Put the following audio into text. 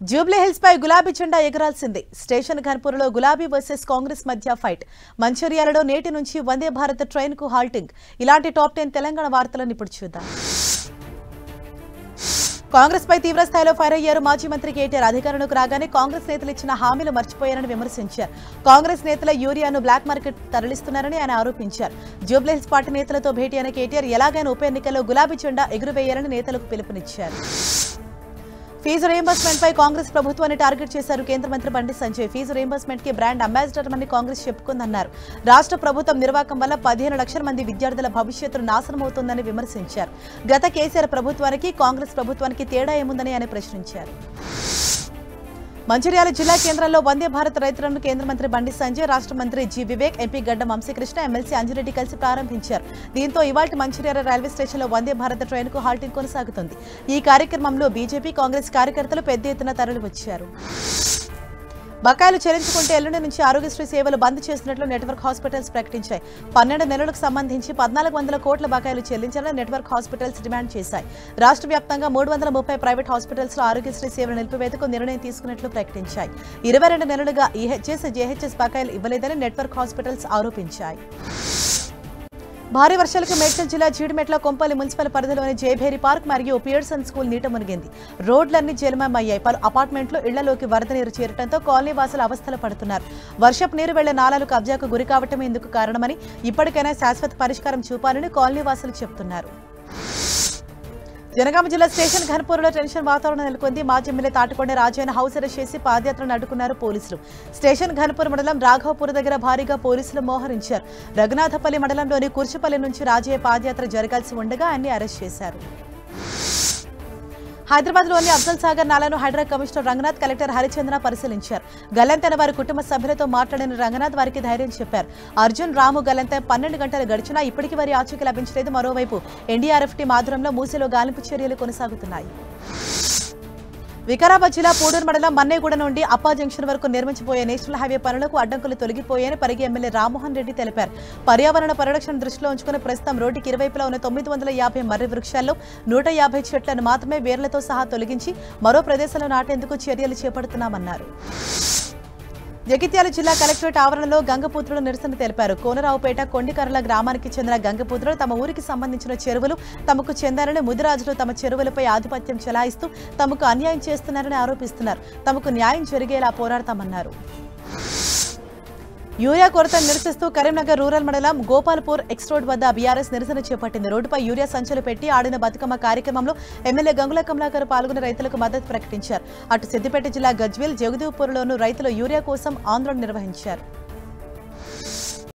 Jubilee hills పై గులాబీ జెండా ఎగరాల్సిందే. Station ఘన్పూర్లో గులాబీ వర్సెస్ కాంగ్రెస్ మధ్య ఫైట్. మంచిర్యాలలో నేటి నుంచి వందే భారత్ ట్రైన్ కు హాల్టింగ్. ఇలాంటి టాప్ 10 తెలంగాణ వార్తలను ఇప్పుడు చూద్దాం. కాంగ్రెస్ పై తీవ్ర స్థాయిలో ఫైర్ అయ్యారు మాజీ మంత్రి కేటీఆర్. అధికారంలోకి రాగానే కాంగ్రెస్ నేతలు ఇచ్చిన హామీలు మర్చిపోయారని విమర్శించారు. కాంగ్రెస్ నేతల యూరియాను బ్లాక్ మార్కెట్ తరలిస్తున్నారని ఆయన ఆరోపించారు. జూబ్లీ హిల్స్ పార్టీ నేతలతో భేటీ అయిన కేటీఆర్ ఎలాగైనా ఉప ఎన్నికల్లో గులాబీ జెండా ఎగురవేయాలని నేతలకు పిలుపునిచ్చారు. ఫీజు రీయింబర్స్మెంట్ పై కాంగ్రెస్ ప్రభుత్వాన్ని టార్గెట్ చేశారు కేంద్ర మంత్రి బండి సంజయ్. ఫీజు రీయింబర్స్మెంట్ కి బ్రాండ్ అంబాసిడర్ అని కాంగ్రెస్ చెప్పుకుందన్నారు. రాష్ట్ర ప్రభుత్వం నిర్వాహకం వల్ల 15 లక్షల మంది విద్యార్థుల భవిష్యత్తు నాశనమవుతోందని విమర్శించారు. గత కేసీఆర్ ప్రభుత్వానికి కాంగ్రెస్ ప్రభుత్వానికి తేడా ఏముందని ఆయన ప్రశ్నించారు. మంచిర్యాల జిల్లా కేంద్రంలో వందే భారత్ రైతులను కేంద్ర మంత్రి బండి సంజయ్, రాష్ట్ర మంత్రి జి వివేక్, ఎంపీ గడ్డం వంశీకృష్ణ, ఎమ్మెల్సీ అంజిరెడ్డి కలిసి ప్రారంభించారు. దీంతో ఇవాల్టి మంచిర్యాల రైల్వే స్టేషన్లో వందే భారత్ ట్రైన్ కు హాల్టింగ్ కొనసాగుతుంది. ఈ కార్యక్రమంలో బీజేపీ, కాంగ్రెస్ కార్యకర్తలు పెద్ద ఎత్తున తరలివచ్చారు. బకాయిలు చెల్లించుకుంటే ఎల్లుండి నుంచి ఆరోగ్యశ్రీ సేవలు బంద్ చేస్తున్నట్లు నెట్వర్క్ హాస్పిటల్స్ ప్రకటించాయి. 12 నెలలకు సంబంధించి 1400 కోట్ల బకాయిలు చెల్లించాలని నెట్వర్క్ హాస్పిటల్స్ డిమాండ్ చేశాయి. రాష్ట్ర వ్యాప్తంగా 330 ప్రైవేట్ హాస్పిటల్స్ లో ఆరోగ్యశ్రీ సేవలు నిలిపివేతకు నిర్ణయం తీసుకున్నట్లు ప్రకటించాయి. 22 నెలలుగా ఈహెచ్ఎస్, జేహెచ్ఎస్ బకాయిలు ఇవ్వలేదని నెట్వర్క్ హాస్పిటల్స్ ఆరోపించాయి. భారీ వర్షాలకు మేడ్చల్ జిల్లా జీడిమెట్ల కొంపల్లి మున్సిపల్ పరిధిలోని జయభేరి పార్క్ మరియు పియర్సన్ స్కూల్ నీట మునిగింది. రోడ్లన్నీ జలమయమయ్యాయి. పలు అపార్ట్మెంట్లు ఇళ్లలోకి వరద నీరు చేరడంతో కాలనీ వాసులు అవస్థలు పడుతున్నారు. వర్షపు నీరు వెళ్లే నాలాలు కబ్జాకు గురి కావటమే ఇందుకు కారణమని, ఇప్పటికైనా శాశ్వత పరిష్కారం చూపాలని కాలనీ వాసులు చెబుతున్నారు. జనగామ జిల్లా స్టేషన్ ఘన్పూర్లో టెన్షన్ వాతావరణం నెలకొంది. మాజీ ఎమ్మెల్యే తాటికొండ రాజయ్యను హౌస్ అరెస్ట్ చేసి పాదయాత్రను అడ్డుకున్నారు పోలీసులు. స్టేషన్ ఘన్పూర్ మండలం రాఘవపూర్ దగ్గర భారీగా పోలీసులు మోహరించారు. రఘునాథపల్లి మండలంలోని కుర్చిపల్లి నుంచి రాజయ్య పాదయాత్ర జరగాల్సి ఉండగా ఆయన్ని అరెస్ట్ చేశారు. హైదరాబాద్లోని అఫ్జల్ సాగర్ నాలాను హైడ్రా కమిషనర్ రంగనాథ్, కలెక్టర్ హరిచంద్ర పరిశీలించారు. గల్లంతైన వారి కుటుంబ సభ్యులతో మాట్లాడిన రంగనాథ్ వారికి ధైర్యం చెప్పారు. అర్జున్, రాము గల్లంతై 12 గంటలు గడిచినా ఇప్పటికీ వారి ఆచూకీ లభించలేదు. మరోవైపు ఎన్డీఆర్ఎఫ్ టీం ఆధ్వర్యంలో మూసీలో గాలింపు చర్యలు కొనసాగుతున్నాయి. వికారాబాద్ జిల్లా పూడూరు మండలం మన్నేగూడ నుండి అప్పా జంక్షన్ వరకు నిర్మించబోయే నేషనల్ హైవే పనులకు అడ్డంకులు తొలగిపోయాయని పరిగి ఎమ్మెల్యే రామ్మోహన్ రెడ్డి తెలిపారు. పర్యావరణ పరిరక్షణ దృష్టిలో ఉంచుకుని ప్రస్తుతం రోడ్డుకి ఇరువైపులా ఉన్న 950 మర్రి వృక్షాల్లో 150 చెట్లను మాత్రమే వేర్లతో సహా తొలగించి మరో ప్రదేశంలో నాటేందుకు చర్యలు చేపడుతున్నామన్నారు. జగిత్యాల జిల్లా కలెక్టరేట్ ఆవరణలో గంగపుత్రులు నిరసన తెలిపారు. కోనరావుపేట కొండికర్ల గ్రామానికి చెందిన గంగపుత్రులు తమ ఊరికి సంబంధించిన చెరువులు తమకు చెందారని, ముదిరాజులు తమ చెరువులపై ఆధిపత్యం చెలాయిస్తూ తమకు అన్యాయం చేస్తున్నారని ఆరోపిస్తున్నారు. తమకు న్యాయం జరిగేలా పోరాడతామన్నారు. యూరియా కొరతను నిరసిస్తూ కరీంనగర్ రూరల్ మండలం గోపాల్పూర్ ఎక్స్ రోడ్ వద్ద బీఆర్ఎస్ నిరసన చేపట్టింది. రోడ్డుపై యూరియా సంచులు పెట్టి ఆడిన బతుకమ్మ కార్యక్రమంలో ఎమ్మెల్యే గంగుల కమలాకర్ పాల్గొని రైతులకు మద్దతు ప్రకటించారు. అటు సిద్దిపేట జిల్లా గజ్వేల్, జగదేవ్పూర్లోనూ రైతులు యూరియా కోసం ఆందోళన నిర్వహించారు.